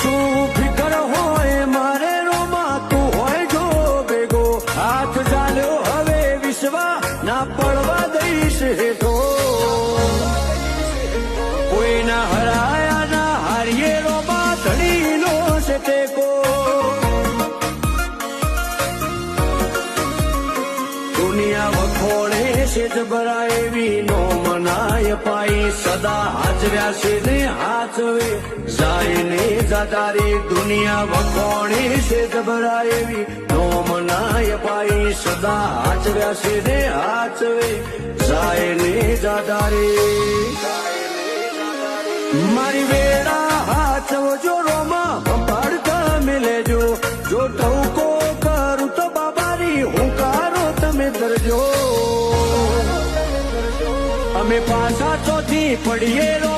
શું ફિકર હોય મારે રોમાં તું હોય જો ભેગો હાથ ચાલ્યો હવે વિશ્વા ના પડવા દઈશ હેઠો કોઈના હરાયા ના હારીએ રોમાં ધણીનો છે ટેકો દુનિયા વખોડે છે જબરા એવી નો મનાય પાઈ સદા હાજર્યા છે ને હાચવે જાય ને જાદારી દુનિયા વખોડે છે જબરા એવી નો મનાય પાઈ સદા હાજર્યા છે ને હાચવે જાય ને જાદારી મારી વેળા હાચવજો રોમાં સંભાળતા મિલેજો જો ટવકો કરું તો બાબારી હુંકારો તમે ધરજો અમે પાછા ચોથી પડીએ રો